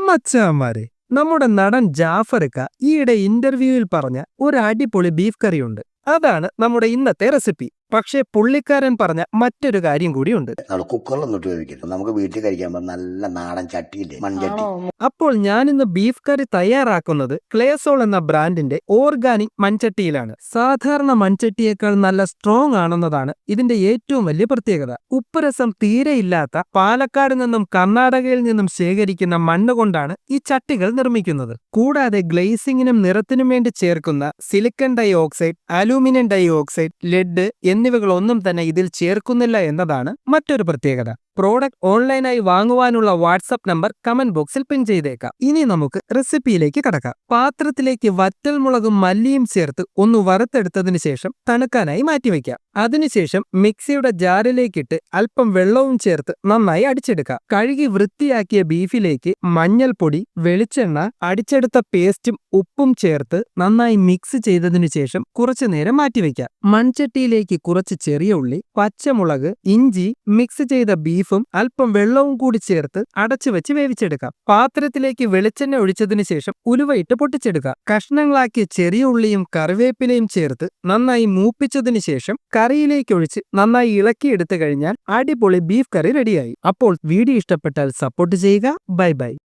മച്ചാന്മാരെ, നമ്മുടെ നടൻ ജാഫർക്ക ഈയിടെ ഇന്റർവ്യൂവിൽ പറഞ്ഞ ഒരു അടിപൊളി ബീഫ് കറിയുണ്ട്. അതാണ് നമ്മുടെ ഇന്നത്തെ റെസിപ്പി. പക്ഷേ പുള്ളിക്കാരൻ പറഞ്ഞ മറ്റൊരു കാര്യം കൂടിയുണ്ട്. കുക്കറിലൊന്നിട്ട് വേവിക്കരുത്. നമുക്ക് വീട്ടിൽ കഴിക്കാൻ നല്ല നാടൻ ചട്ടിയില്ലേ, മൺചട്ടി. അപ്പോൾ ഞാനിന്ന് ബീഫ് കറി തയ്യാറാക്കുന്നത് ക്ലേസോൾ എന്ന ബ്രാൻഡിന്റെ ഓർഗാനിക് മൺചട്ടിയിലാണ്. സാധാരണ മൺചട്ടിയേക്കാൾ നല്ല സ്ട്രോങ് ആണെന്നതാണ് ഇതിന്റെ ഏറ്റവും വലിയ പ്രത്യേകത. ഉപ്പുരസം തീരെയില്ലാത്ത പാലക്കാട് നിന്നും കർണാടകയിൽ നിന്നും ശേഖരിക്കുന്ന മണ്ണ് കൊണ്ടാണ് ഈ ചട്ടികൾ നിർമ്മിക്കുന്നത്. കൂടാതെ ഗ്ലേസിങ്ങിനും നിറത്തിനും വേണ്ടി ചേർക്കുന്ന silicon dioxide, aluminium dioxide, lead എന്നിവകളൊന്നും തന്നെ ഇതിൽ ചേർക്കുന്നില്ല എന്നതാണ് മറ്റൊരു പ്രത്യേകത. പ്രോഡക്റ്റ് ഓൺലൈനായി വാങ്ങുവാനുള്ള വാട്സ്ആപ്പ് നമ്പർ കമന്റ് ബോക്സിൽ പിൻ ചെയ്തേക്കാം. ഇനി നമുക്ക് റെസിപ്പിയിലേക്ക് കടക്കാം. പാത്രത്തിലേക്ക് വറ്റൽമുളകും മല്ലിയും ചേർത്ത് ഒന്ന് വറുത്തെടുത്തതിനു ശേഷം തണുക്കാനായി മാറ്റിവെക്കാം. അതിനുശേഷം മിക്സിയുടെ ജാറിലേക്കിട്ട് അല്പം വെള്ളവും ചേർത്ത് നന്നായി അടിച്ചെടുക്കാം. കഴുകി വൃത്തിയാക്കിയ ബീഫിലേക്ക് മഞ്ഞൾപ്പൊടി, വെളിച്ചെണ്ണ, അടിച്ചെടുത്ത പേസ്റ്റും ഉപ്പും ചേർത്ത് നന്നായി മിക്സ് ചെയ്തതിനു ശേഷം കുറച്ചു നേരം മാറ്റിവെക്കാം. മൺചട്ടിയിലേക്ക് കുറച്ച് ചെറിയ ഉള്ളി, പച്ചമുളക്, ഇഞ്ചി, മിക്സ് ചെയ്ത ബീഫും അല്പം വെള്ളവും കൂടി ചേർത്ത് അടച്ചു വെച്ച് വേവിച്ചെടുക്കാം. പാത്രത്തിലേക്ക് വെളിച്ചെണ്ണ ഒഴിച്ചതിനു ശേഷം ഉലുവയിട്ട് പൊട്ടിച്ചെടുക്കാം. കഷ്ണങ്ങളാക്കിയ ചെറിയ ഉള്ളിയും കറിവേപ്പിലയും ചേർത്ത് നന്നായി മൂപ്പിച്ചതിനു ശേഷം കറിയിലേക്ക് ഒഴിച്ച് നന്നായി ഇളക്കിയെടുത്തു കഴിഞ്ഞാൽ അടിപൊളി ബീഫ് കറി റെഡിയായി. അപ്പോൾ വീഡിയോ ഇഷ്ടപ്പെട്ടാൽ സപ്പോർട്ട് ചെയ്യുക. Bye bye.